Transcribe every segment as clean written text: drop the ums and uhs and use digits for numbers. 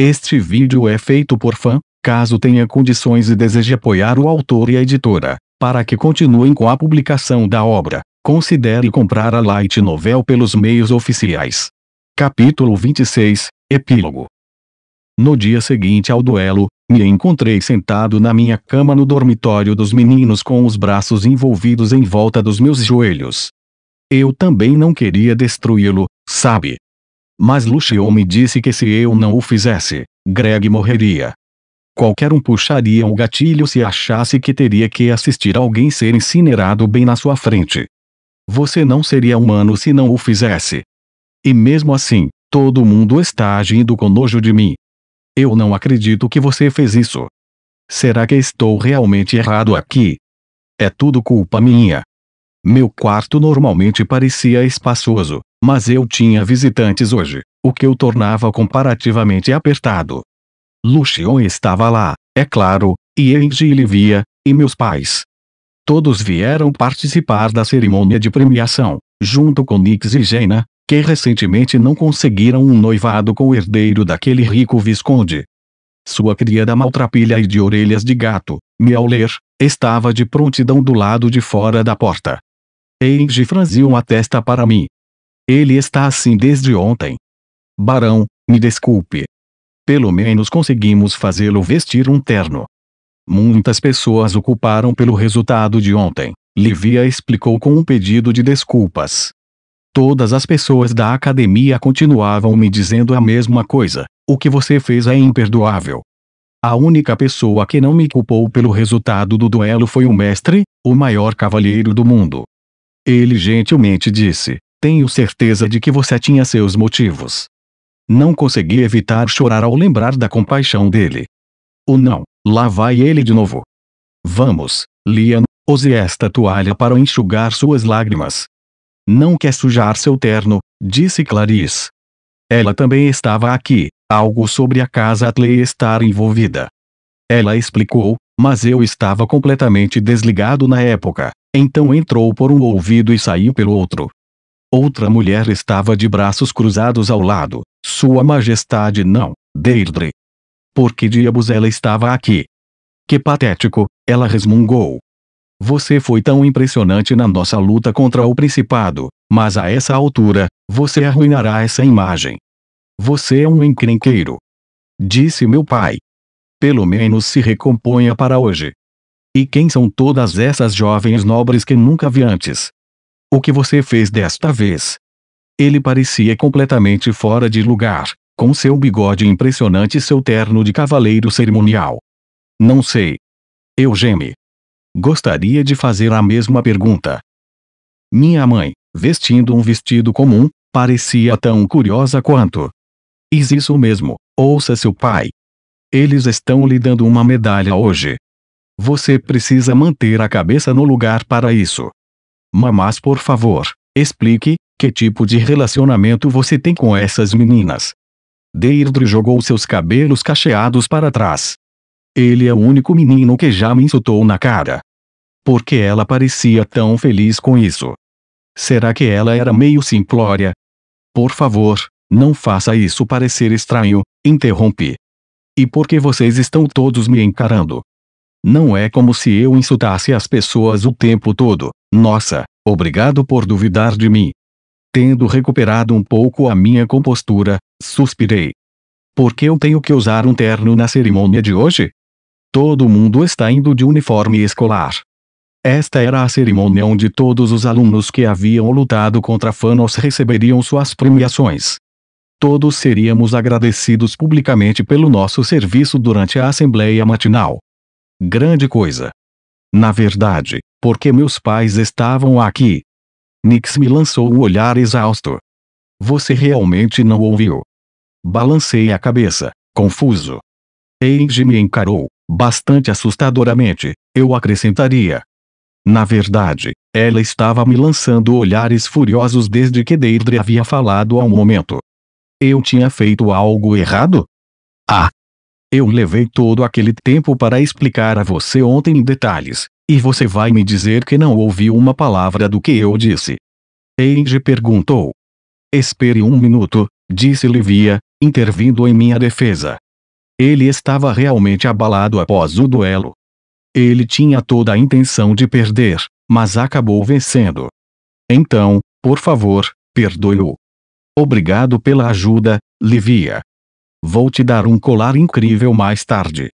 Este vídeo é feito por fã, caso tenha condições e deseje apoiar o autor e a editora, para que continuem com a publicação da obra, considere comprar a light novel pelos meios oficiais. Capítulo 26, Epílogo. No dia seguinte ao duelo, me encontrei sentado na minha cama no dormitório dos meninos com os braços envolvidos em volta dos meus joelhos. Eu também não queria destruí-lo, sabe? Mas Lucion me disse que se eu não o fizesse, Greg morreria. Qualquer um puxaria o gatilho se achasse que teria que assistir alguém ser incinerado bem na sua frente. Você não seria humano se não o fizesse. E mesmo assim, todo mundo está agindo com nojo de mim. Eu não acredito que você fez isso. Será que estou realmente errado aqui? É tudo culpa minha. Meu quarto normalmente parecia espaçoso, mas eu tinha visitantes hoje, o que o tornava comparativamente apertado. Lucion estava lá, é claro, e Angie e Livia, e meus pais. Todos vieram participar da cerimônia de premiação, junto com Nix e Jaina, que recentemente não conseguiram um noivado com o herdeiro daquele rico visconde. Sua criada maltrapilha e de orelhas de gato, Mjolnir, estava de prontidão do lado de fora da porta. Angie franziu a testa para mim. Ele está assim desde ontem. Barão, me desculpe. Pelo menos conseguimos fazê-lo vestir um terno. Muitas pessoas o culparam pelo resultado de ontem, Livia explicou com um pedido de desculpas. Todas as pessoas da academia continuavam me dizendo a mesma coisa: o que você fez é imperdoável. A única pessoa que não me culpou pelo resultado do duelo foi o mestre, o maior cavalheiro do mundo. Ele gentilmente disse: tenho certeza de que você tinha seus motivos. Não consegui evitar chorar ao lembrar da compaixão dele. Ou não, lá vai ele de novo. Vamos, Liam, use esta toalha para enxugar suas lágrimas. Não quer sujar seu terno, disse Clarice. Ela também estava aqui, algo sobre a casa Atley estar envolvida. Ela explicou, mas eu estava completamente desligado na época, então entrou por um ouvido e saiu pelo outro. Outra mulher estava de braços cruzados ao lado. Sua Majestade não, Deirdre. Por que diabos ela estava aqui? Que patético, ela resmungou. Você foi tão impressionante na nossa luta contra o Principado, mas a essa altura, você arruinará essa imagem. Você é um encrenqueiro. Disse meu pai. Pelo menos se recomponha para hoje. E quem são todas essas jovens nobres que nunca vi antes? O que você fez desta vez? Ele parecia completamente fora de lugar, com seu bigode impressionante e seu terno de cavaleiro cerimonial. Não sei. Eu gemi. Gostaria de fazer a mesma pergunta. Minha mãe, vestindo um vestido comum, parecia tão curiosa quanto. Isso mesmo, ouça seu pai. Eles estão lhe dando uma medalha hoje. Você precisa manter a cabeça no lugar para isso. Mas por favor, explique, que tipo de relacionamento você tem com essas meninas? Deirdre jogou seus cabelos cacheados para trás. Ele é o único menino que já me insultou na cara. Por que ela parecia tão feliz com isso? Será que ela era meio simplória? Por favor, não faça isso parecer estranho, interrompi. E por que vocês estão todos me encarando? Não é como se eu insultasse as pessoas o tempo todo. Nossa, obrigado por duvidar de mim. Tendo recuperado um pouco a minha compostura, suspirei. Por que eu tenho que usar um terno na cerimônia de hoje? Todo mundo está indo de uniforme escolar. Esta era a cerimônia onde todos os alunos que haviam lutado contra Thanos receberiam suas premiações. Todos seríamos agradecidos publicamente pelo nosso serviço durante a assembleia matinal. Grande coisa. Na verdade, porque meus pais estavam aqui. Nix me lançou um olhar exausto. Você realmente não ouviu? Balancei a cabeça, confuso. Angie me encarou, bastante assustadoramente, eu acrescentaria. Na verdade, ela estava me lançando olhares furiosos desde que Deirdre havia falado há um momento. Eu tinha feito algo errado? Ah! Eu levei todo aquele tempo para explicar a você ontem em detalhes, e você vai me dizer que não ouviu uma palavra do que eu disse. Angie perguntou. Espere um minuto, disse Livia, intervindo em minha defesa. Ele estava realmente abalado após o duelo. Ele tinha toda a intenção de perder, mas acabou vencendo. Então, por favor, perdoe-o. Obrigado pela ajuda, Livia. Vou te dar um colar incrível mais tarde.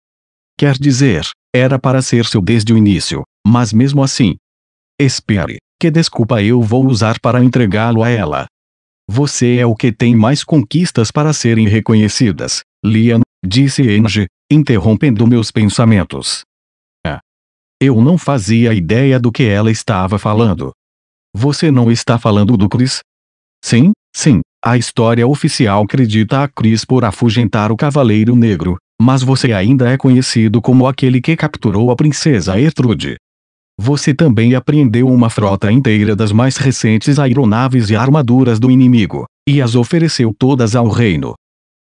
Quer dizer, era para ser seu desde o início, mas mesmo assim. Espere, que desculpa eu vou usar para entregá-lo a ela? Você é o que tem mais conquistas para serem reconhecidas, Liam, disse Angie, interrompendo meus pensamentos. Eu não fazia ideia do que ela estava falando. Você não está falando do Chris? Sim, sim, a história oficial acredita a Chris por afugentar o Cavaleiro Negro, mas você ainda é conhecido como aquele que capturou a princesa Ertrude. Você também apreendeu uma frota inteira das mais recentes aeronaves e armaduras do inimigo, e as ofereceu todas ao reino.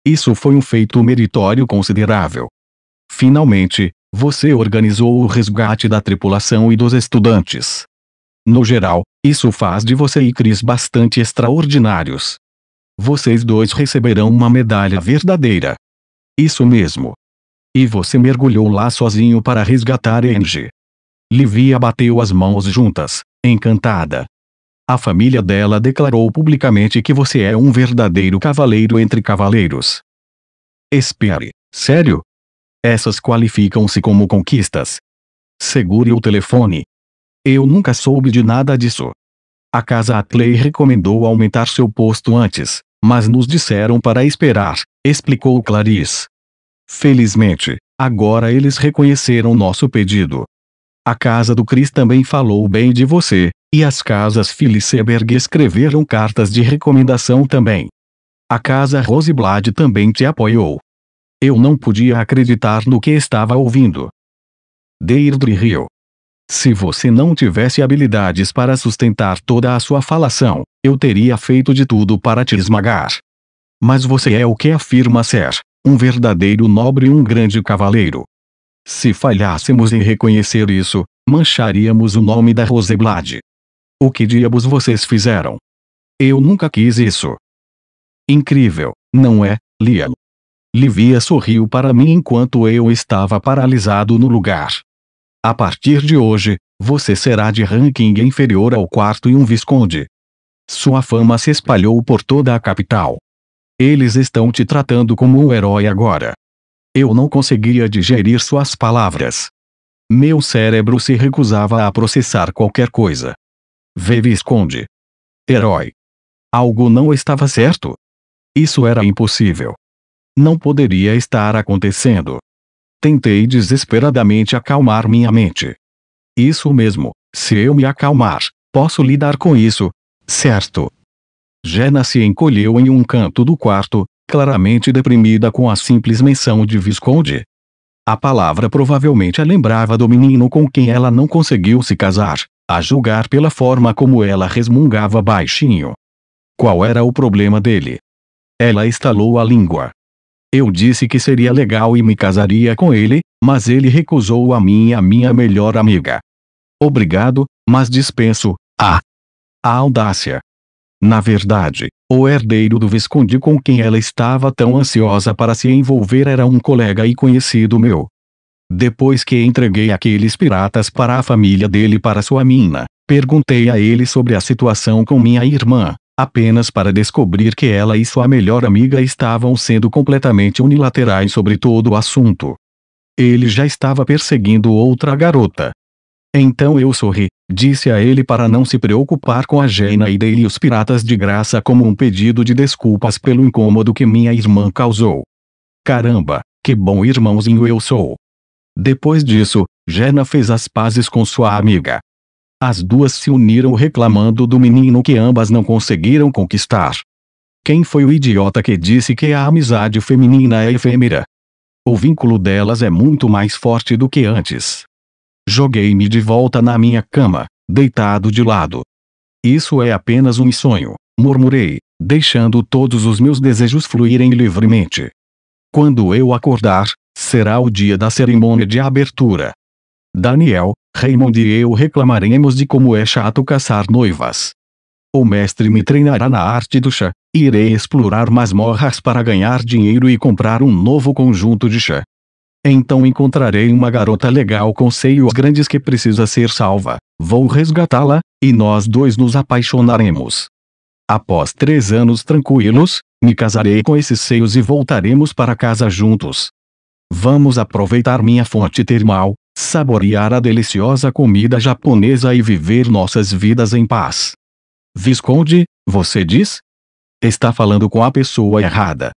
Isso foi um feito meritório considerável. Finalmente, você organizou o resgate da tripulação e dos estudantes. No geral, isso faz de você e Chris bastante extraordinários. Vocês dois receberão uma medalha verdadeira. Isso mesmo. E você mergulhou lá sozinho para resgatar Angie. Livia bateu as mãos juntas, encantada. A família dela declarou publicamente que você é um verdadeiro cavaleiro entre cavaleiros. Espere, sério? Essas qualificam-se como conquistas. Segure o telefone. Eu nunca soube de nada disso. A Casa Atley recomendou aumentar seu posto antes, mas nos disseram para esperar, explicou Clarice. Felizmente, agora eles reconheceram nosso pedido. A casa do Chris também falou bem de você, e as casas Filiceberg escreveram cartas de recomendação também. A casa Roseblad também te apoiou. Eu não podia acreditar no que estava ouvindo. Deirdre riu. Se você não tivesse habilidades para sustentar toda a sua falação, eu teria feito de tudo para te esmagar. Mas você é o que afirma ser, um verdadeiro nobre e um grande cavaleiro. Se falhássemos em reconhecer isso, mancharíamos o nome da Roseblad. O que diabos vocês fizeram? Eu nunca quis isso. Incrível, não é, Liam? Livia sorriu para mim enquanto eu estava paralisado no lugar. A partir de hoje, você será de ranking inferior ao quarto e um visconde. Sua fama se espalhou por toda a capital. Eles estão te tratando como um herói agora. Eu não conseguia digerir suas palavras. Meu cérebro se recusava a processar qualquer coisa. Visconde. Herói. Algo não estava certo. Isso era impossível. Não poderia estar acontecendo. Tentei desesperadamente acalmar minha mente. Isso mesmo, se eu me acalmar, posso lidar com isso, certo? Jenna se encolheu em um canto do quarto, claramente deprimida com a simples menção de Visconde. A palavra provavelmente a lembrava do menino com quem ela não conseguiu se casar, a julgar pela forma como ela resmungava baixinho. Qual era o problema dele? Ela estalou a língua. Eu disse que seria legal e me casaria com ele, mas ele recusou a mim e a minha melhor amiga. Obrigado, mas dispenso. A audácia. Na verdade, o herdeiro do Visconde com quem ela estava tão ansiosa para se envolver era um colega e conhecido meu. Depois que entreguei aqueles piratas para a família dele para sua mina, perguntei a ele sobre a situação com minha irmã, apenas para descobrir que ela e sua melhor amiga estavam sendo completamente unilaterais sobre todo o assunto. Ele já estava perseguindo outra garota. Então eu sorri, disse a ele para não se preocupar com a Jenna e dei-lhe os piratas de graça como um pedido de desculpas pelo incômodo que minha irmã causou. Caramba, que bom irmãozinho eu sou. Depois disso, Jenna fez as pazes com sua amiga. As duas se uniram reclamando do menino que ambas não conseguiram conquistar. Quem foi o idiota que disse que a amizade feminina é efêmera? O vínculo delas é muito mais forte do que antes. Joguei-me de volta na minha cama, deitado de lado. Isso é apenas um sonho, murmurei, deixando todos os meus desejos fluírem livremente. Quando eu acordar, será o dia da cerimônia de abertura. Daniel, Raymond e eu reclamaremos de como é chato caçar noivas. O mestre me treinará na arte do chá, Irei explorar masmorras para ganhar dinheiro e comprar um novo conjunto de chá. Então encontrarei uma garota legal com seios grandes que precisa ser salva. Vou resgatá-la, e nós dois nos apaixonaremos. Após 3 anos tranquilos, me casarei com esses seios e voltaremos para casa juntos. Vamos aproveitar minha fonte termal, saborear a deliciosa comida japonesa e viver nossas vidas em paz. Visconde, você diz? Está falando com a pessoa errada.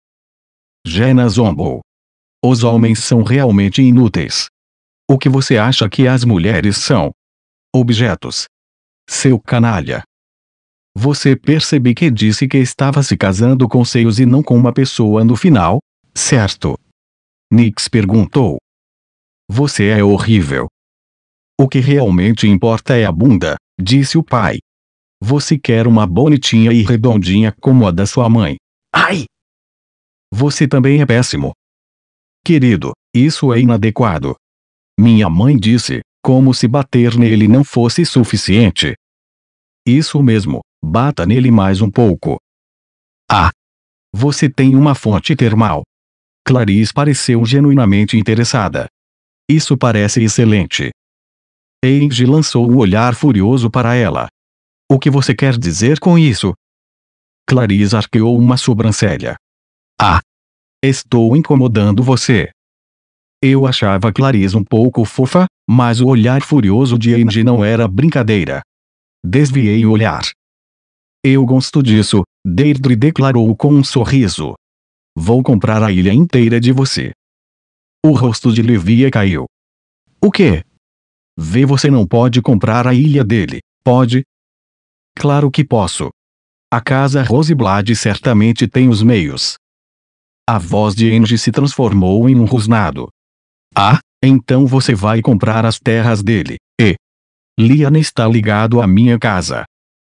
Jenna zombou. Os homens são realmente inúteis. O que você acha que as mulheres são? Objetos. Seu canalha. Você percebe que disse que estava se casando com seios e não com uma pessoa no final, certo? Nix perguntou. Você é horrível. O que realmente importa é a bunda, disse o pai. Você quer uma bonitinha e redondinha como a da sua mãe. Ai! Você também é péssimo. Querido, isso é inadequado. Minha mãe disse, como se bater nele não fosse suficiente. Isso mesmo, bata nele mais um pouco. Ah! Você tem uma fonte termal. Clarice pareceu genuinamente interessada. Isso parece excelente. Angie lançou um olhar furioso para ela. O que você quer dizer com isso? Clarice arqueou uma sobrancelha. Ah! Estou incomodando você. Eu achava Clarice um pouco fofa, mas o olhar furioso de Angie não era brincadeira. Desviei o olhar. Eu gosto disso, Deirdre declarou com um sorriso. Vou comprar a ilha inteira de você. O rosto de Livia caiu. O quê? Vê, você não pode comprar a ilha dele, pode? Claro que posso. A casa Roseblade certamente tem os meios. A voz de Angie se transformou em um rosnado. Ah, então você vai comprar as terras dele, e... Liana está ligado à minha casa.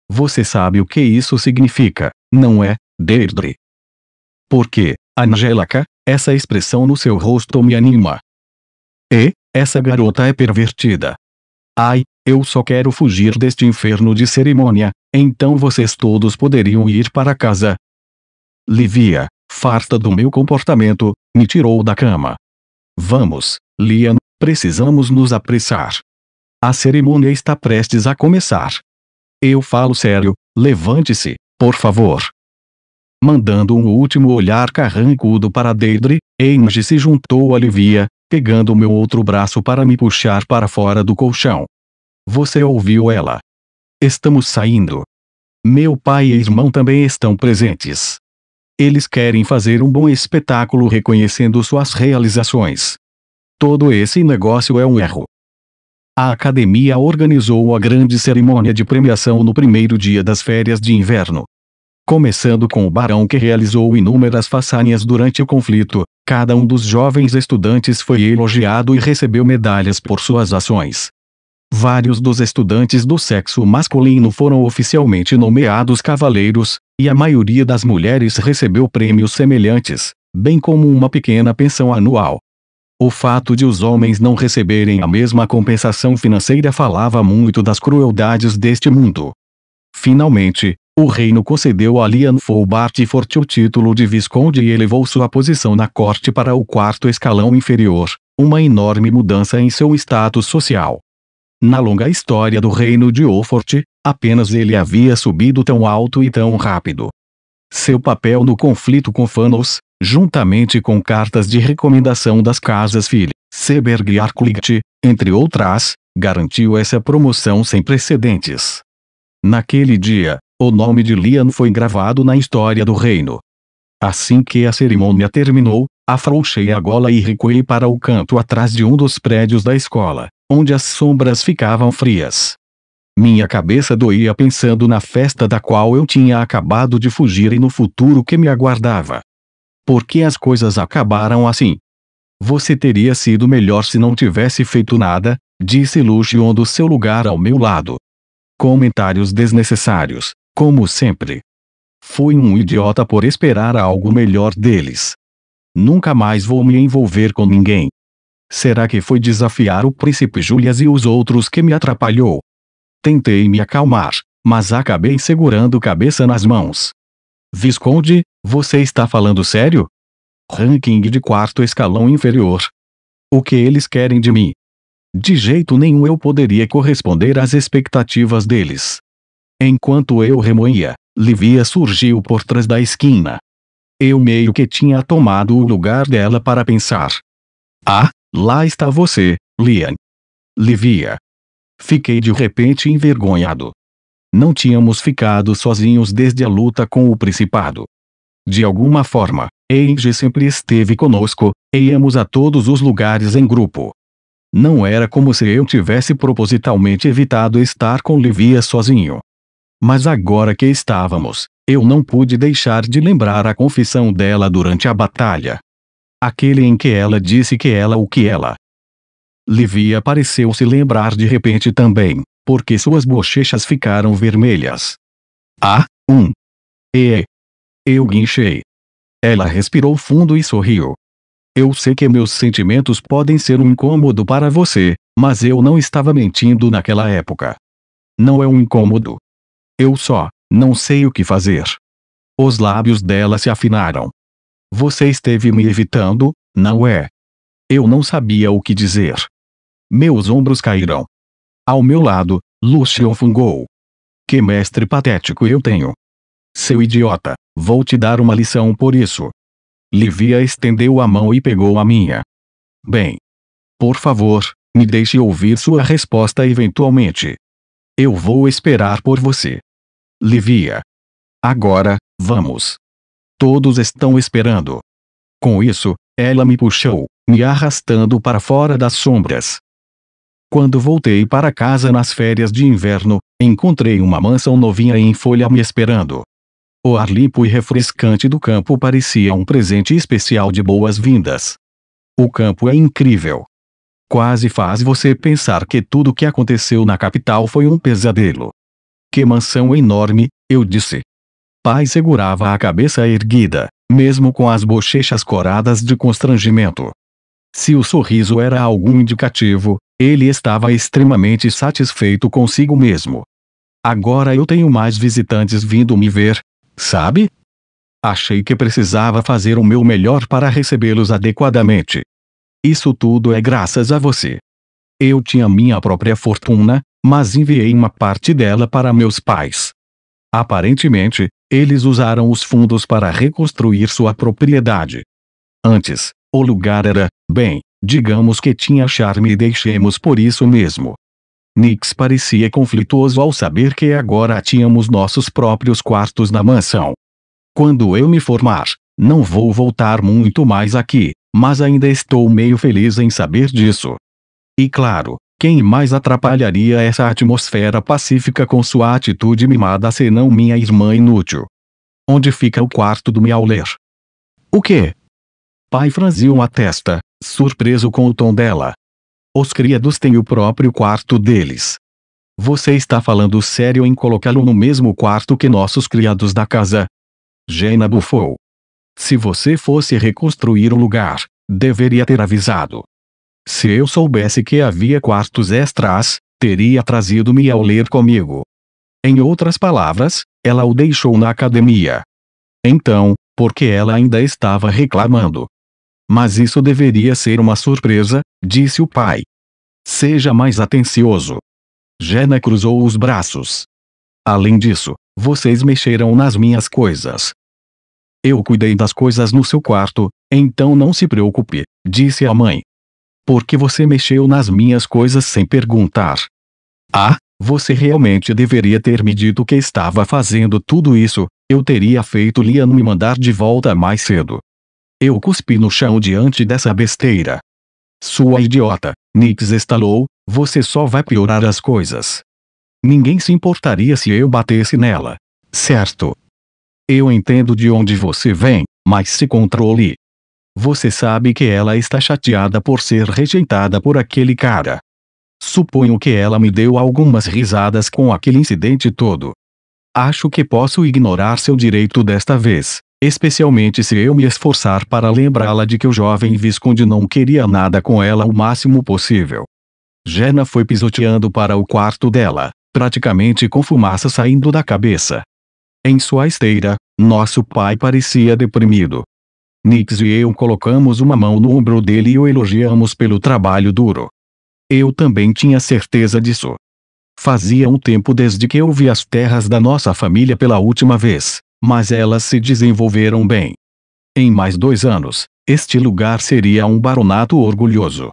Você sabe o que isso significa, não é, Deirdre? Por quê, Angélica, essa expressão no seu rosto me anima. E, essa garota é pervertida. Ai, eu só quero fugir deste inferno de cerimônia, então vocês todos poderiam ir para casa. Livia, farta do meu comportamento, me tirou da cama. Vamos, Lian, precisamos nos apressar. A cerimônia está prestes a começar. Eu falo sério, levante-se, por favor. Mandando um último olhar carrancudo para Deirdre, Angie se juntou a Livia, pegando meu outro braço para me puxar para fora do colchão. Você ouviu ela? Estamos saindo. Meu pai e irmão também estão presentes. Eles querem fazer um bom espetáculo reconhecendo suas realizações. Todo esse negócio é um erro. A academia organizou a grande cerimônia de premiação no primeiro dia das férias de inverno. Começando com o barão que realizou inúmeras façanhas durante o conflito, cada um dos jovens estudantes foi elogiado e recebeu medalhas por suas ações. Vários dos estudantes do sexo masculino foram oficialmente nomeados cavaleiros, e a maioria das mulheres recebeu prêmios semelhantes, bem como uma pequena pensão anual. O fato de os homens não receberem a mesma compensação financeira falava muito das crueldades deste mundo. Finalmente, o reino concedeu a Lian Folbart Forte o título de Visconde e elevou sua posição na corte para o 4º escalão inferior, uma enorme mudança em seu status social. Na longa história do reino de Oforte, apenas ele havia subido tão alto e tão rápido. Seu papel no conflito com Thanos, juntamente com cartas de recomendação das casas Phil, Seberg e Arclight, entre outras, garantiu essa promoção sem precedentes. Naquele dia, o nome de Lian foi gravado na história do reino. Assim que a cerimônia terminou, afrouxei a gola e recuei para o canto atrás de um dos prédios da escola, onde as sombras ficavam frias. Minha cabeça doía pensando na festa da qual eu tinha acabado de fugir e no futuro que me aguardava. Por que as coisas acabaram assim? Você teria sido melhor se não tivesse feito nada, disse Lucion do seu lugar ao meu lado. Comentários desnecessários, como sempre. Fui um idiota por esperar algo melhor deles. Nunca mais vou me envolver com ninguém. Será que foi desafiar o príncipe Julias e os outros que me atrapalhou? Tentei me acalmar, mas acabei segurando cabeça nas mãos. Visconde, você está falando sério? Ranking de quarto escalão inferior. O que eles querem de mim? De jeito nenhum eu poderia corresponder às expectativas deles. Enquanto eu remoía, Livia surgiu por trás da esquina. Eu meio que tinha tomado o lugar dela para pensar. Ah, lá está você, Lian. Livia. Fiquei de repente envergonhado. Não tínhamos ficado sozinhos desde a luta com o Principado. De alguma forma, Eiji sempre esteve conosco, e íamos a todos os lugares em grupo. Não era como se eu tivesse propositalmente evitado estar com Livia sozinho. Mas agora que estávamos, eu não pude deixar de lembrar a confissão dela durante a batalha. Aquele em que ela disse que ela o que ela. Livia pareceu se lembrar de repente também, porque suas bochechas ficaram vermelhas. Ah, eu guinchei. Ela respirou fundo e sorriu. Eu sei que meus sentimentos podem ser um incômodo para você, mas eu não estava mentindo naquela época. Não é um incômodo. Eu só não sei o que fazer. Os lábios dela se afinaram. Você esteve me evitando, não é? Eu não sabia o que dizer. Meus ombros caíram. Ao meu lado, Lucian fungou. Que mestre patético eu tenho. Seu idiota, vou te dar uma lição por isso. Livia estendeu a mão e pegou a minha. Bem. Por favor, me deixe ouvir sua resposta eventualmente. Eu vou esperar por você. Livia. Agora, vamos. Todos estão esperando. Com isso, ela me puxou, me arrastando para fora das sombras. Quando voltei para casa nas férias de inverno, encontrei uma mansão novinha em folha me esperando. O ar limpo e refrescante do campo parecia um presente especial de boas-vindas. O campo é incrível. Quase faz você pensar que tudo o que aconteceu na capital foi um pesadelo. Que mansão enorme, eu disse. Pai segurava a cabeça erguida, mesmo com as bochechas coradas de constrangimento. Se o sorriso era algum indicativo, ele estava extremamente satisfeito consigo mesmo. Agora eu tenho mais visitantes vindo me ver, sabe? Achei que precisava fazer o meu melhor para recebê-los adequadamente. Isso tudo é graças a você. Eu tinha minha própria fortuna, mas enviei uma parte dela para meus pais. Aparentemente, eles usaram os fundos para reconstruir sua propriedade. Antes, o lugar era, bem, digamos que tinha charme e deixemos por isso mesmo. Nix parecia conflituoso ao saber que agora tínhamos nossos próprios quartos na mansão. Quando eu me formar, não vou voltar muito mais aqui, mas ainda estou meio feliz em saber disso. E claro, quem mais atrapalharia essa atmosfera pacífica com sua atitude mimada senão minha irmã inútil? Onde fica o quarto do Meowler? O quê? Pai franziu a testa, surpreso com o tom dela. Os criados têm o próprio quarto deles. Você está falando sério em colocá-lo no mesmo quarto que nossos criados da casa? Jaina bufou. Se você fosse reconstruir o lugar, deveria ter avisado. Se eu soubesse que havia quartos extras, teria trazido Meowler comigo. Em outras palavras, ela o deixou na academia. Então, por que ela ainda estava reclamando? Mas isso deveria ser uma surpresa, disse o pai. Seja mais atencioso. Jaina cruzou os braços. Além disso, vocês mexeram nas minhas coisas. Eu cuidei das coisas no seu quarto, então não se preocupe, disse a mãe. Por que você mexeu nas minhas coisas sem perguntar? Ah, você realmente deveria ter me dito que estava fazendo tudo isso, eu teria feito Lian me mandar de volta mais cedo. Eu cuspi no chão diante dessa besteira. Sua idiota, Nix estalou, você só vai piorar as coisas. Ninguém se importaria se eu batesse nela, certo? Eu entendo de onde você vem, mas se controle. Você sabe que ela está chateada por ser rejeitada por aquele cara. Suponho que ela me deu algumas risadas com aquele incidente todo. Acho que posso ignorar seu direito desta vez, especialmente se eu me esforçar para lembrá-la de que o jovem Visconde não queria nada com ela o máximo possível. Jaina foi pisoteando para o quarto dela, praticamente com fumaça saindo da cabeça. Em sua esteira, Nosso pai parecia deprimido. Nix e eu colocamos uma mão no ombro dele e o elogiamos pelo trabalho duro. Eu também tinha certeza disso. Fazia um tempo desde que eu vi as terras da nossa família pela última vez, mas elas se desenvolveram bem. Em mais 2 anos, este lugar seria um baronato orgulhoso.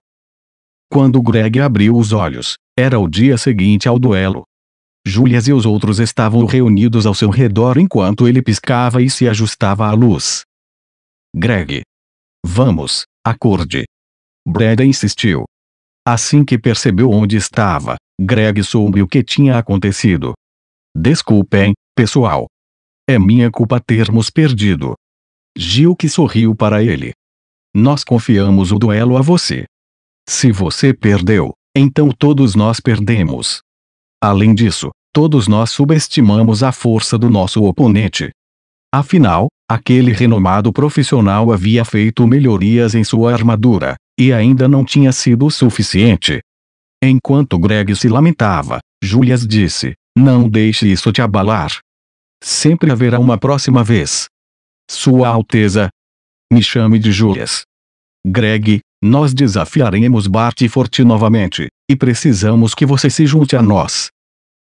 Quando Greg abriu os olhos, era o dia seguinte ao duelo. Julius e os outros estavam reunidos ao seu redor enquanto ele piscava e se ajustava à luz. Greg. Vamos, acorde. Breda insistiu. Assim que percebeu onde estava, Greg soube o que tinha acontecido. Desculpem, pessoal. É minha culpa termos perdido. Gilk sorriu para ele. Nós confiamos o duelo a você. Se você perdeu, então todos nós perdemos. Além disso, todos nós subestimamos a força do nosso oponente. Afinal, aquele renomado profissional havia feito melhorias em sua armadura, e ainda não tinha sido o suficiente. Enquanto Greg se lamentava, Julius disse, não deixe isso te abalar. Sempre haverá uma próxima vez. Sua Alteza. Me chame de Julius. Greg, nós desafiaremos Bartyford novamente, e precisamos que você se junte a nós.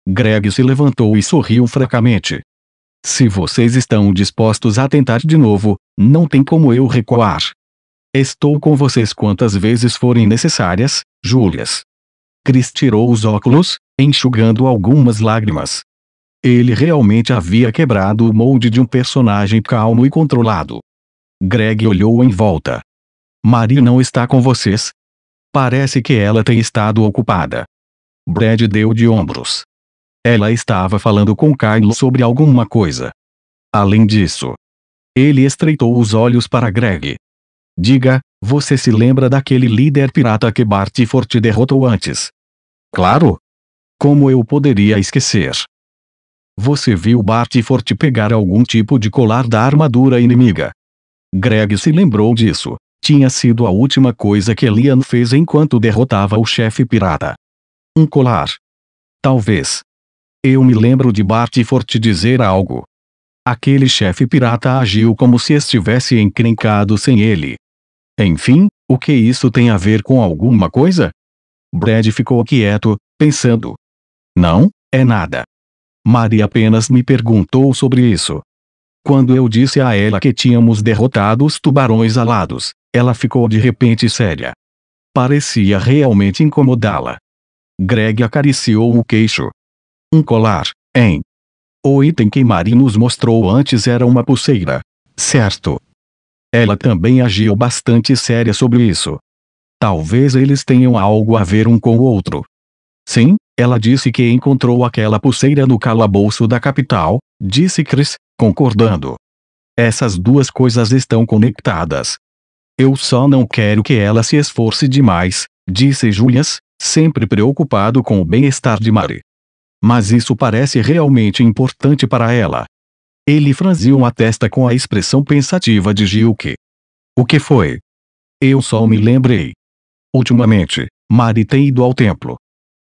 Greg se levantou e sorriu fracamente. Se vocês estão dispostos a tentar de novo, não tem como eu recuar. Estou com vocês quantas vezes forem necessárias, Julius. Chris tirou os óculos, enxugando algumas lágrimas. Ele realmente havia quebrado o molde de um personagem calmo e controlado. Greg olhou em volta. Marie não está com vocês? Parece que ela tem estado ocupada. Brad deu de ombros. Ela estava falando com Kylo sobre alguma coisa. Além disso, ele estreitou os olhos para Greg. Diga, você se lembra daquele líder pirata que Bartyford derrotou antes? Claro! Como eu poderia esquecer? Você viu Bartyford pegar algum tipo de colar da armadura inimiga? Greg se lembrou disso. Tinha sido a última coisa que Liam fez enquanto derrotava o chefe pirata. Um colar. Talvez. Eu me lembro de Bartyford dizer algo. Aquele chefe pirata agiu como se estivesse encrencado sem ele. Enfim, o que isso tem a ver com alguma coisa? Brad ficou quieto, pensando. Não, é nada. Marie apenas me perguntou sobre isso. Quando eu disse a ela que tínhamos derrotado os tubarões alados, ela ficou de repente séria. Parecia realmente incomodá-la. Greg acariciou o queixo. Um colar, hein? O item que Marie nos mostrou antes era uma pulseira, certo? Ela também agiu bastante séria sobre isso. Talvez eles tenham algo a ver um com o outro. Sim, ela disse que encontrou aquela pulseira no calabouço da capital, disse Chris, concordando. Essas duas coisas estão conectadas. Eu só não quero que ela se esforce demais, disse Julius, sempre preocupado com o bem-estar de Marie. Mas isso parece realmente importante para ela. Ele franziu a testa com a expressão pensativa de Gilk. O que foi? Eu só me lembrei. Ultimamente, Marie tem ido ao templo.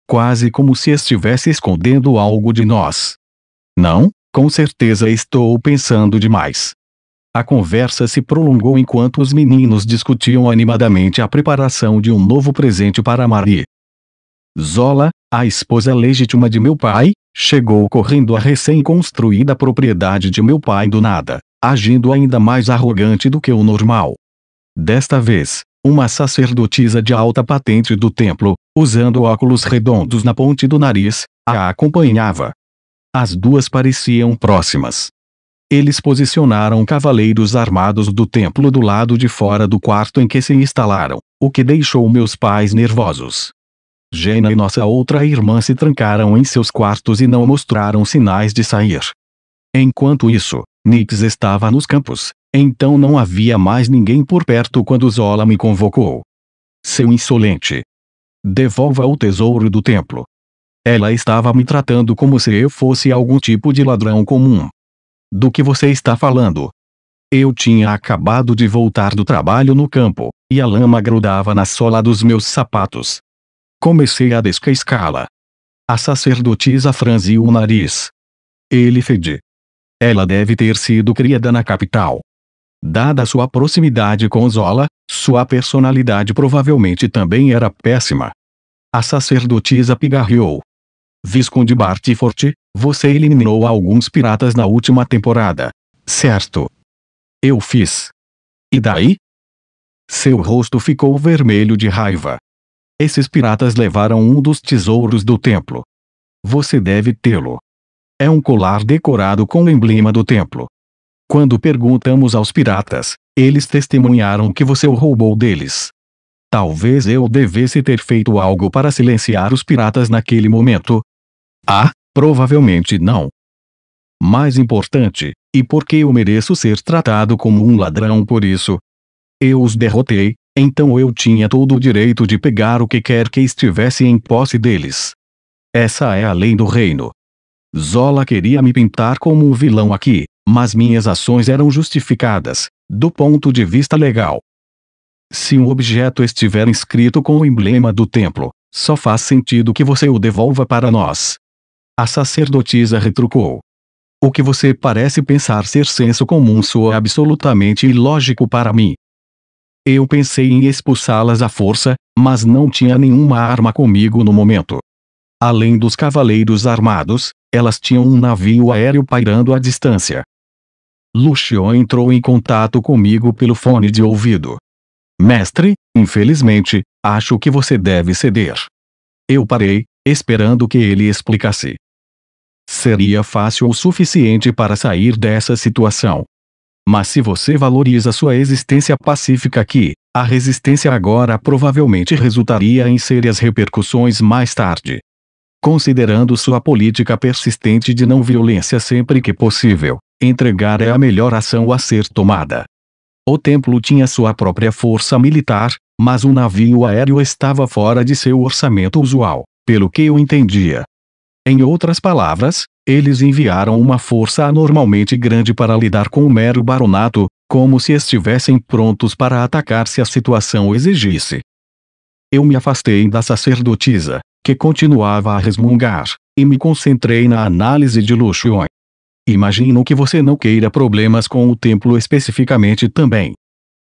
Quase como se estivesse escondendo algo de nós. Não, com certeza estou pensando demais. A conversa se prolongou enquanto os meninos discutiam animadamente a preparação de um novo presente para Marie. Zola, a esposa legítima de meu pai, chegou correndo à recém-construída propriedade de meu pai do nada, agindo ainda mais arrogante do que o normal. Desta vez, uma sacerdotisa de alta patente do templo, usando óculos redondos na ponte do nariz, a acompanhava. As duas pareciam próximas. Eles posicionaram cavaleiros armados do templo do lado de fora do quarto em que se instalaram, o que deixou meus pais nervosos. Jenna e nossa outra irmã se trancaram em seus quartos e não mostraram sinais de sair. Enquanto isso, Nix estava nos campos, então não havia mais ninguém por perto quando Zola me convocou. Seu insolente! Devolva o tesouro do templo. Ela estava me tratando como se eu fosse algum tipo de ladrão comum. Do que você está falando? Eu tinha acabado de voltar do trabalho no campo, e a lama grudava na sola dos meus sapatos. Comecei a descascá-la. A sacerdotisa franziu o nariz. Ele fede. Ela deve ter sido criada na capital. Dada sua proximidade com Zola, sua personalidade provavelmente também era péssima. A sacerdotisa pigarreou. Visconde Bartyford, você eliminou alguns piratas na última temporada, certo? Eu fiz. E daí? Seu rosto ficou vermelho de raiva. Esses piratas levaram um dos tesouros do templo. Você deve tê-lo. É um colar decorado com o emblema do templo. Quando perguntamos aos piratas, eles testemunharam que você o roubou deles. Talvez eu devesse ter feito algo para silenciar os piratas naquele momento. Ah, provavelmente não. Mais importante, e porque eu mereço ser tratado como um ladrão por isso? Eu os derrotei, então eu tinha todo o direito de pegar o que quer que estivesse em posse deles. Essa é a lei do reino. Zola queria me pintar como um vilão aqui, mas minhas ações eram justificadas, do ponto de vista legal. Se um objeto estiver inscrito com o emblema do templo, só faz sentido que você o devolva para nós. A sacerdotisa retrucou. O que você parece pensar ser senso comum soa absolutamente ilógico para mim. Eu pensei em expulsá-las à força, mas não tinha nenhuma arma comigo no momento. Além dos cavaleiros armados, elas tinham um navio aéreo pairando à distância. Lucion entrou em contato comigo pelo fone de ouvido. Mestre, infelizmente, acho que você deve ceder. Eu parei, esperando que ele explicasse. Seria fácil o suficiente para sair dessa situação. Mas se você valoriza sua existência pacífica aqui, a resistência agora provavelmente resultaria em sérias repercussões mais tarde. Considerando sua política persistente de não violência sempre que possível, entregar é a melhor ação a ser tomada. O templo tinha sua própria força militar, mas o navio aéreo estava fora de seu orçamento usual, pelo que eu entendia. Em outras palavras, eles enviaram uma força anormalmente grande para lidar com o mero baronato, como se estivessem prontos para atacar se a situação exigisse. Eu me afastei da sacerdotisa, que continuava a resmungar, e me concentrei na análise de Lucion. Imagino que você não queira problemas com o templo especificamente também.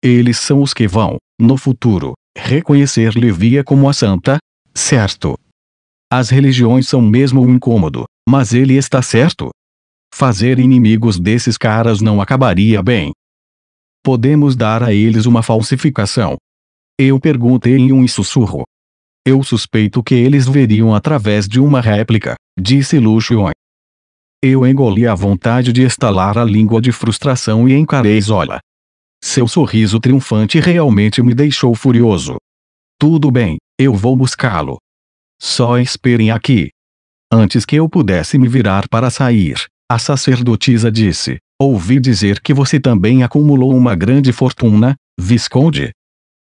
Eles são os que vão, no futuro, reconhecer Livia como a santa, certo? As religiões são mesmo um incômodo, mas ele está certo. Fazer inimigos desses caras não acabaria bem. Podemos dar a eles uma falsificação? Eu perguntei em um sussurro. Eu suspeito que eles veriam através de uma réplica, disse Lucion. Eu engoli a vontade de estalar a língua de frustração e encarei Zola. Seu sorriso triunfante realmente me deixou furioso. Tudo bem, eu vou buscá-lo. Só esperem aqui. Antes que eu pudesse me virar para sair, a sacerdotisa disse, ouvi dizer que você também acumulou uma grande fortuna, Visconde.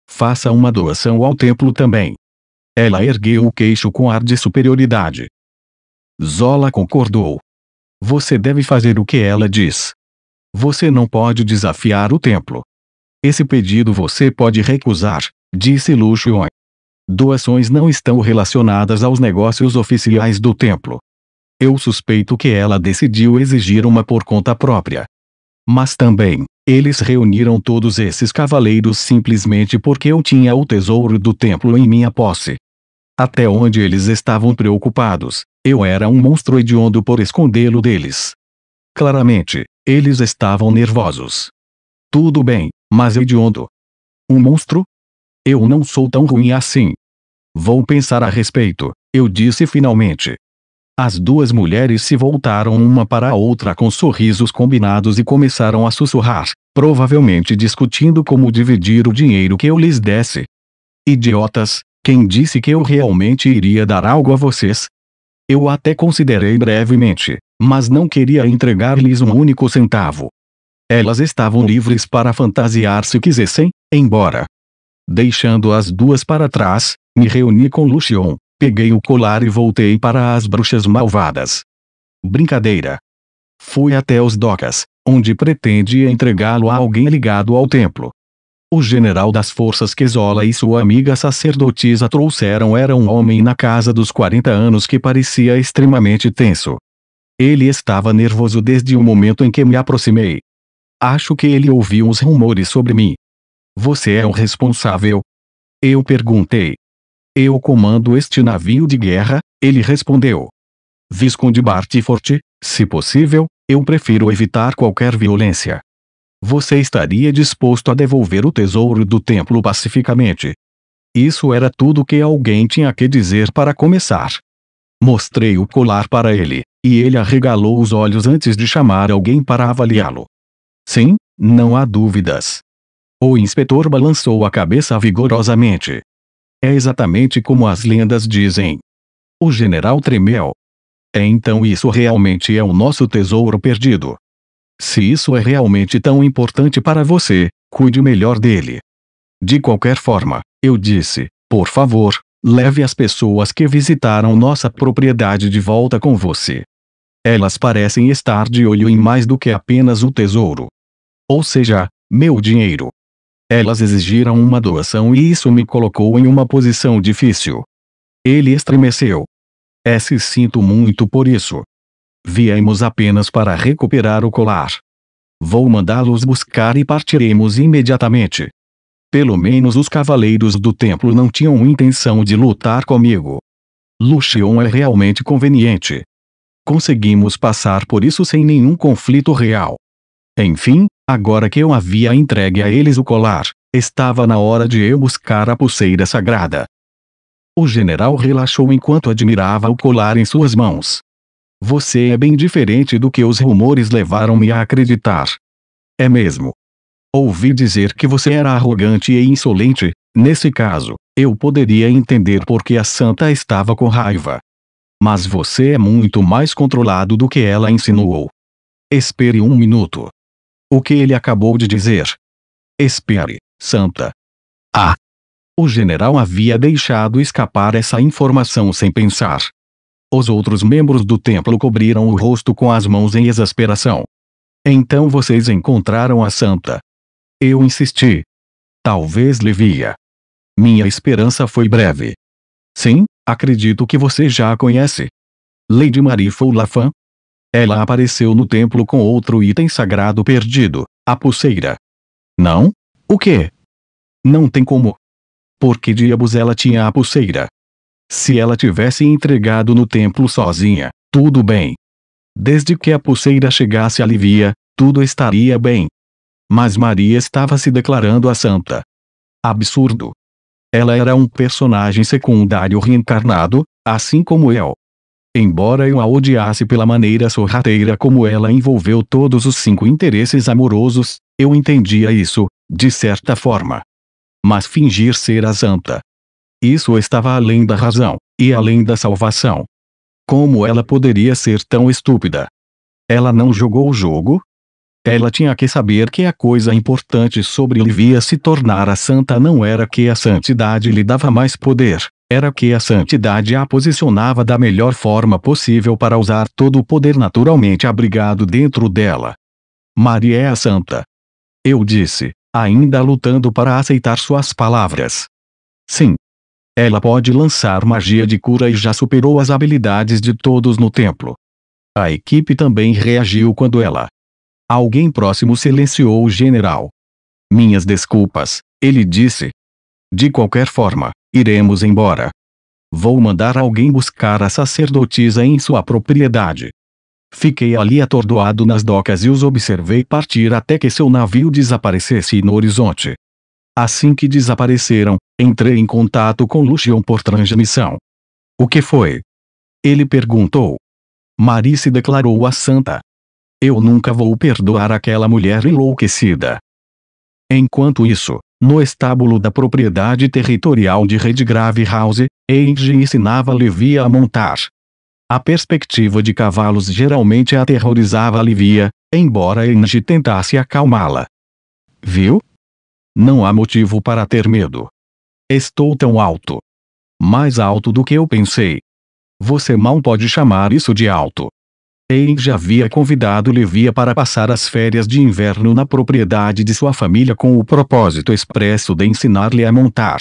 Faça uma doação ao templo também. Ela ergueu o queixo com ar de superioridade. Zola concordou. Você deve fazer o que ela diz. Você não pode desafiar o templo. Esse pedido você pode recusar, disse Lucion. Doações não estão relacionadas aos negócios oficiais do templo. Eu suspeito que ela decidiu exigir uma por conta própria. Mas também, eles reuniram todos esses cavaleiros simplesmente porque eu tinha o tesouro do templo em minha posse. Até onde eles estavam preocupados, eu era um monstro hediondo por escondê-lo deles. Claramente, eles estavam nervosos. Tudo bem, mas hediondo. Um monstro? Eu não sou tão ruim assim. Vou pensar a respeito, eu disse finalmente. As duas mulheres se voltaram uma para a outra com sorrisos combinados e começaram a sussurrar, provavelmente discutindo como dividir o dinheiro que eu lhes desse. Idiotas, quem disse que eu realmente iria dar algo a vocês? Eu até considerei brevemente, mas não queria entregar-lhes um único centavo. Elas estavam livres para fantasiar se quisessem, embora. Deixando as duas para trás, me reuni com Lucion, peguei o colar e voltei para as bruxas malvadas. Brincadeira. Fui até os docas, onde pretendia entregá-lo a alguém ligado ao templo. O general das forças que Zola e sua amiga sacerdotisa trouxeram era um homem na casa dos 40 anos que parecia extremamente tenso. Ele estava nervoso desde o momento em que me aproximei. Acho que ele ouviu os rumores sobre mim. Você é o responsável? Eu perguntei. Eu comando este navio de guerra, ele respondeu. Visconde Bartyford, se possível, eu prefiro evitar qualquer violência. Você estaria disposto a devolver o tesouro do templo pacificamente? Isso era tudo que alguém tinha que dizer para começar. Mostrei o colar para ele, e ele arregalou os olhos antes de chamar alguém para avaliá-lo. Sim, não há dúvidas. O inspetor balançou a cabeça vigorosamente. É exatamente como as lendas dizem. O general tremeu. Então isso realmente é o nosso tesouro perdido. Se isso é realmente tão importante para você, cuide melhor dele. De qualquer forma, eu disse, por favor, leve as pessoas que visitaram nossa propriedade de volta com você. Elas parecem estar de olho em mais do que apenas o tesouro. Ou seja, meu dinheiro. Elas exigiram uma doação e isso me colocou em uma posição difícil. Ele estremeceu. Sinto muito por isso. Viemos apenas para recuperar o colar. Vou mandá-los buscar e partiremos imediatamente. Pelo menos os cavaleiros do templo não tinham intenção de lutar comigo. Lucien é realmente conveniente. Conseguimos passar por isso sem nenhum conflito real. Enfim, agora que eu havia entregue a eles o colar, estava na hora de eu buscar a pulseira sagrada. O general relaxou enquanto admirava o colar em suas mãos. Você é bem diferente do que os rumores levaram-me a acreditar. É mesmo. Ouvi dizer que você era arrogante e insolente. Nesse caso, eu poderia entender por que a santa estava com raiva. Mas você é muito mais controlado do que ela insinuou. Espere um minuto. O que ele acabou de dizer? Espere, santa. Ah! O general havia deixado escapar essa informação sem pensar. Os outros membros do templo cobriram o rosto com as mãos em exasperação. Então vocês encontraram a santa. Eu insisti. Talvez Livia. Minha esperança foi breve. Sim, acredito que você já a conhece. Lady Marie Foulafin. Ela apareceu no templo com outro item sagrado perdido, a pulseira. Não? O quê? Não tem como. Por que diabos ela tinha a pulseira? Se ela tivesse entregado no templo sozinha, tudo bem. Desde que a pulseira chegasse a Livia, tudo estaria bem. Mas Maria estava se declarando a santa. Absurdo. Ela era um personagem secundário reencarnado, assim como eu. Embora eu a odiasse pela maneira sorrateira como ela envolveu todos os 5 interesses amorosos, eu entendia isso, de certa forma. Mas fingir ser a santa. Isso estava além da razão, e além da salvação. Como ela poderia ser tão estúpida? Ela não jogou o jogo? Ela tinha que saber que a coisa importante sobre Livia se tornar a santa não era que a santidade lhe dava mais poder, era que a santidade a posicionava da melhor forma possível para usar todo o poder naturalmente abrigado dentro dela. Maria é a santa. Eu disse, ainda lutando para aceitar suas palavras. Sim. Ela pode lançar magia de cura e já superou as habilidades de todos no templo. A equipe também reagiu quando ela. Alguém próximo silenciou o general. Minhas desculpas, ele disse. De qualquer forma, iremos embora. Vou mandar alguém buscar a sacerdotisa em sua propriedade. Fiquei ali atordoado nas docas e os observei partir até que seu navio desaparecesse no horizonte. Assim que desapareceram, entrei em contato com Lucien por transmissão. O que foi? Ele perguntou. Marie se declarou a santa. Eu nunca vou perdoar aquela mulher enlouquecida. Enquanto isso, no estábulo da propriedade territorial de Redgrave House, Angie ensinava Livia a montar. A perspectiva de cavalos geralmente aterrorizava Livia, embora Angie tentasse acalmá-la. Viu? Não há motivo para ter medo. Estou tão alto. Mais alto do que eu pensei. Você mal pode chamar isso de alto. Angie havia convidado Livia para passar as férias de inverno na propriedade de sua família com o propósito expresso de ensinar-lhe a montar.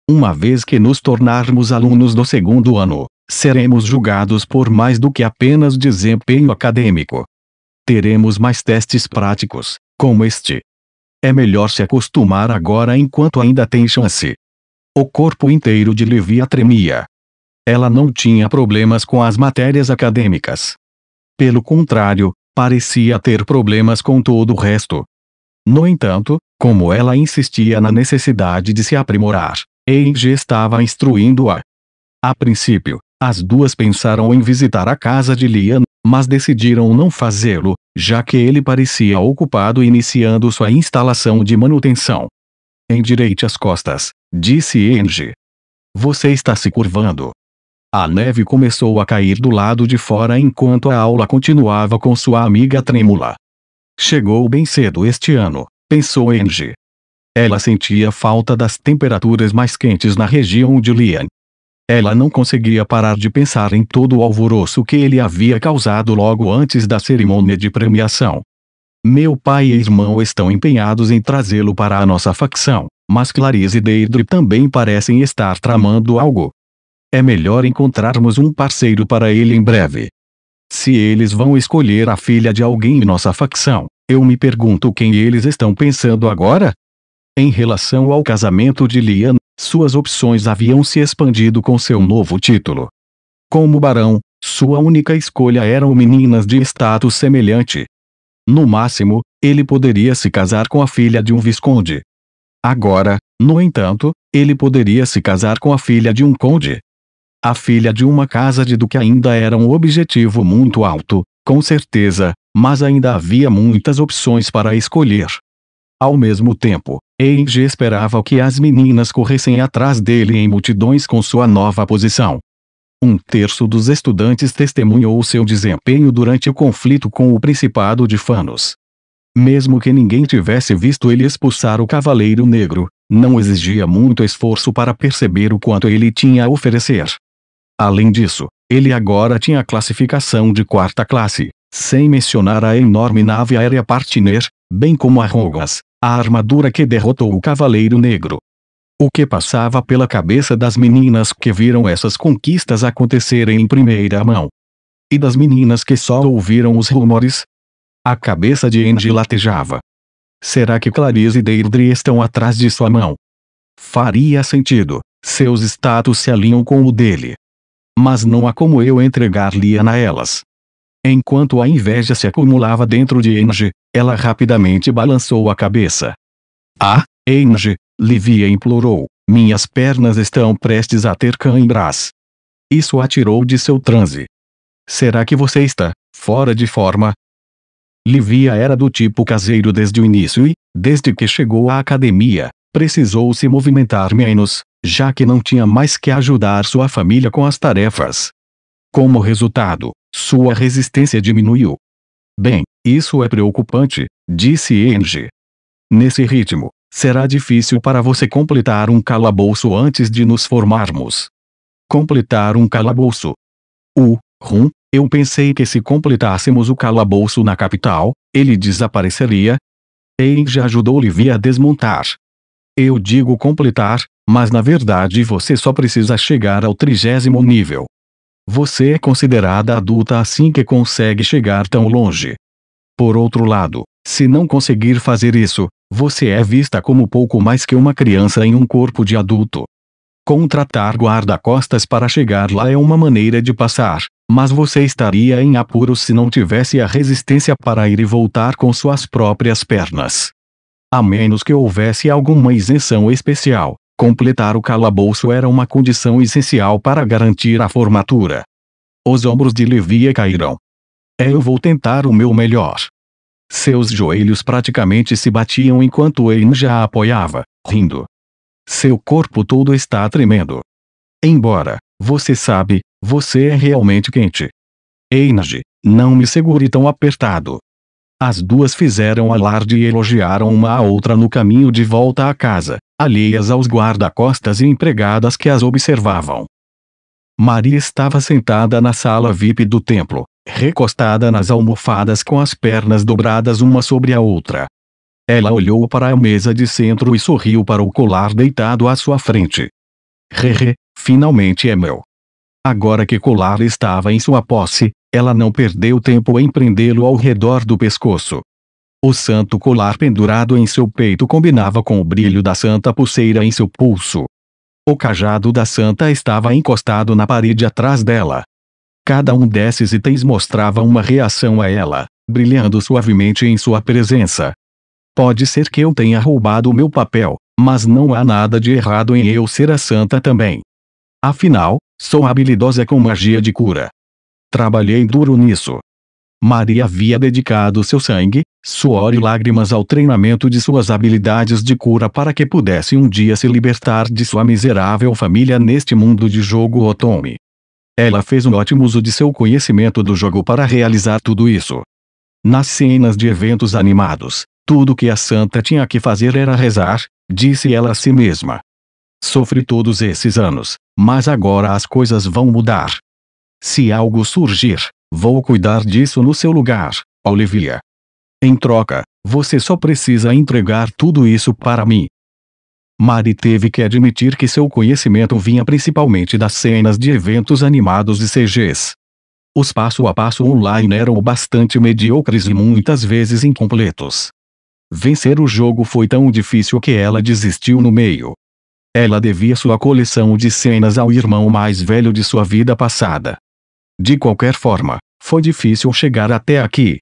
Uma vez que nos tornarmos alunos do 2º ano, seremos julgados por mais do que apenas desempenho acadêmico. Teremos mais testes práticos, como este. É melhor se acostumar agora enquanto ainda tem chance. O corpo inteiro de Livia tremia. Ela não tinha problemas com as matérias acadêmicas. Pelo contrário, parecia ter problemas com todo o resto. No entanto, como ela insistia na necessidade de se aprimorar, Angie estava instruindo-a. A princípio, as duas pensaram em visitar a casa de Liam, mas decidiram não fazê-lo, já que ele parecia ocupado iniciando sua instalação de manutenção. Endireite as costas, disse Angie. Você está se curvando. A neve começou a cair do lado de fora enquanto a aula continuava com sua amiga trêmula. Chegou bem cedo este ano, pensou Angie. Ela sentia falta das temperaturas mais quentes na região de Liam. Ela não conseguia parar de pensar em todo o alvoroço que ele havia causado logo antes da cerimônia de premiação. Meu pai e irmão estão empenhados em trazê-lo para a nossa facção, mas Clarice e Deirdre também parecem estar tramando algo. É melhor encontrarmos um parceiro para ele em breve. Se eles vão escolher a filha de alguém em nossa facção, eu me pergunto quem eles estão pensando agora? Em relação ao casamento de Liam, suas opções haviam se expandido com seu novo título. Como barão, sua única escolha eram meninas de status semelhante. No máximo, ele poderia se casar com a filha de um visconde. Agora, no entanto, ele poderia se casar com a filha de um conde. A filha de uma casa de duque ainda era um objetivo muito alto, com certeza, mas ainda havia muitas opções para escolher. Ao mesmo tempo, Angie esperava que as meninas corressem atrás dele em multidões com sua nova posição. Um terço dos estudantes testemunhou seu desempenho durante o conflito com o Principado de Fanos. Mesmo que ninguém tivesse visto ele expulsar o Cavaleiro Negro, não exigia muito esforço para perceber o quanto ele tinha a oferecer. Além disso, ele agora tinha a classificação de 4ª classe, sem mencionar a enorme nave aérea Partner, bem como a Rogas, a armadura que derrotou o Cavaleiro Negro. O que passava pela cabeça das meninas que viram essas conquistas acontecerem em primeira mão? E das meninas que só ouviram os rumores? A cabeça de Angie latejava. Será que Clarice e Deirdre estão atrás de sua mão? Faria sentido, seus status se alinham com o dele. Mas não há como eu entregar Liam a elas. Enquanto a inveja se acumulava dentro de Angie, ela rapidamente balançou a cabeça. Ah, Angie, Livia implorou, minhas pernas estão prestes a ter cãibras. Isso a tirou de seu transe. Será que você está fora de forma? Livia era do tipo caseiro desde o início e, desde que chegou à academia, precisou se movimentar menos, já que não tinha mais que ajudar sua família com as tarefas. Como resultado, sua resistência diminuiu. Bem, isso é preocupante, disse Angie. Nesse ritmo, será difícil para você completar um calabouço antes de nos formarmos. Completar um calabouço? Eu pensei que se completássemos o calabouço na capital, ele desapareceria. Angie ajudou Livia a desmontar. Eu digo completar, mas na verdade você só precisa chegar ao 30º nível. Você é considerada adulta assim que consegue chegar tão longe. Por outro lado, se não conseguir fazer isso, você é vista como pouco mais que uma criança em um corpo de adulto. Contratar guarda-costas para chegar lá é uma maneira de passar, mas você estaria em apuros se não tivesse a resistência para ir e voltar com suas próprias pernas. A menos que houvesse alguma isenção especial, completar o calabouço era uma condição essencial para garantir a formatura. Os ombros de Livia caíram. Eu vou tentar o meu melhor. Seus joelhos praticamente se batiam enquanto Angie a apoiava, rindo. Seu corpo todo está tremendo. Embora, você sabe, você é realmente quente. Angie, não me segure tão apertado. As duas fizeram alarde e elogiaram uma a outra no caminho de volta à casa, alheias aos guarda-costas e empregadas que as observavam. Maria estava sentada na sala VIP do templo, recostada nas almofadas com as pernas dobradas uma sobre a outra. Ela olhou para a mesa de centro e sorriu para o colar deitado à sua frente. Finalmente é meu. Agora que colar estava em sua posse, ela não perdeu tempo em prendê-lo ao redor do pescoço. O santo colar pendurado em seu peito combinava com o brilho da santa pulseira em seu pulso. O cajado da santa estava encostado na parede atrás dela. Cada um desses itens mostrava uma reação a ela, brilhando suavemente em sua presença. Pode ser que eu tenha roubado o meu papel, mas não há nada de errado em eu ser a santa também. Afinal, sou habilidosa com magia de cura. Trabalhei duro nisso. Maria havia dedicado seu sangue, suor e lágrimas ao treinamento de suas habilidades de cura para que pudesse um dia se libertar de sua miserável família neste mundo de jogo Otome. Ela fez um ótimo uso de seu conhecimento do jogo para realizar tudo isso. Nas cenas de eventos animados, tudo que a santa tinha que fazer era rezar, disse ela a si mesma. Sofri todos esses anos, mas agora as coisas vão mudar. Se algo surgir, vou cuidar disso no seu lugar, Olivia. Em troca, você só precisa entregar tudo isso para mim. Mari teve que admitir que seu conhecimento vinha principalmente das cenas de eventos animados de CGs. Os passo a passo online eram bastante medíocres e muitas vezes incompletos. Vencer o jogo foi tão difícil que ela desistiu no meio. Ela devia sua coleção de cenas ao irmão mais velho de sua vida passada. De qualquer forma, foi difícil chegar até aqui.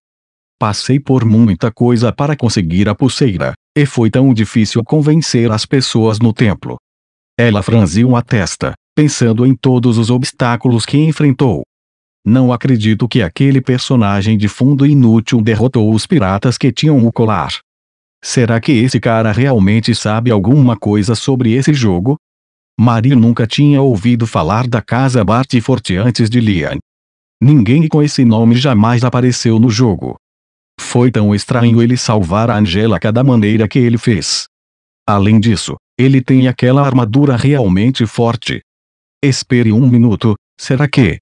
Passei por muita coisa para conseguir a pulseira, e foi tão difícil convencer as pessoas no templo. Ela franziu a testa, pensando em todos os obstáculos que enfrentou. Não acredito que aquele personagem de fundo inútil derrotou os piratas que tinham o colar. Será que esse cara realmente sabe alguma coisa sobre esse jogo? Marie nunca tinha ouvido falar da casa Bartyford antes de Lian. Ninguém com esse nome jamais apareceu no jogo. Foi tão estranho ele salvar a Angelica da maneira que ele fez. Além disso, ele tem aquela armadura realmente forte. Espere um minuto, será que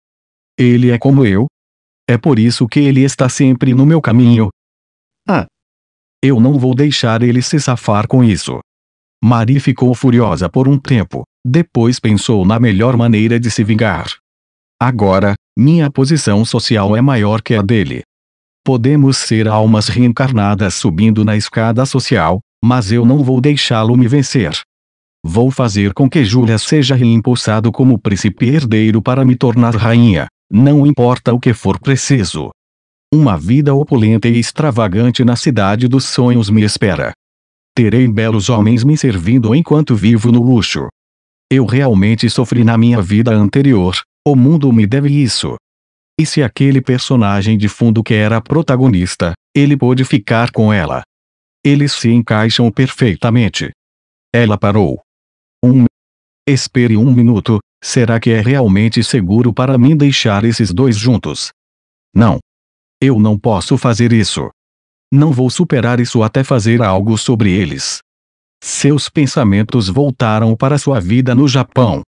ele é como eu? É por isso que ele está sempre no meu caminho. Eu não vou deixar ele se safar com isso. Marie ficou furiosa por um tempo, depois pensou na melhor maneira de se vingar. Agora, minha posição social é maior que a dele. Podemos ser almas reencarnadas subindo na escada social, mas eu não vou deixá-lo me vencer. Vou fazer com que Julia seja reimpulsado como príncipe herdeiro para me tornar rainha, não importa o que for preciso. Uma vida opulenta e extravagante na cidade dos sonhos me espera. Terei belos homens me servindo enquanto vivo no luxo. Eu realmente sofri na minha vida anterior, o mundo me deve isso. E se aquele personagem de fundo que era protagonista, ele pôde ficar com ela. Eles se encaixam perfeitamente. Ela parou. Espere um minuto, será que é realmente seguro para mim deixar esses dois juntos? Não. Eu não posso fazer isso. Não vou superar isso até fazer algo sobre eles. Seus pensamentos voltaram para sua vida no Japão.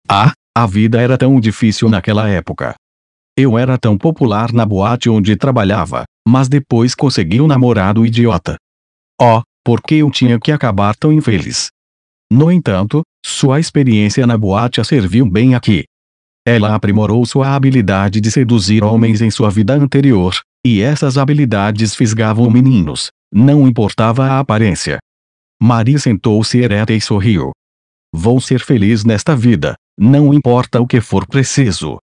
A vida era tão difícil naquela época. Eu era tão popular na boate onde trabalhava, mas depois consegui um namorado idiota. Por que eu tinha que acabar tão infeliz? No entanto, sua experiência na boate a serviu bem aqui. Ela aprimorou sua habilidade de seduzir homens em sua vida anterior, e essas habilidades fisgavam meninos, não importava a aparência. Marie sentou-se ereta e sorriu. Vou ser feliz nesta vida, não importa o que for preciso.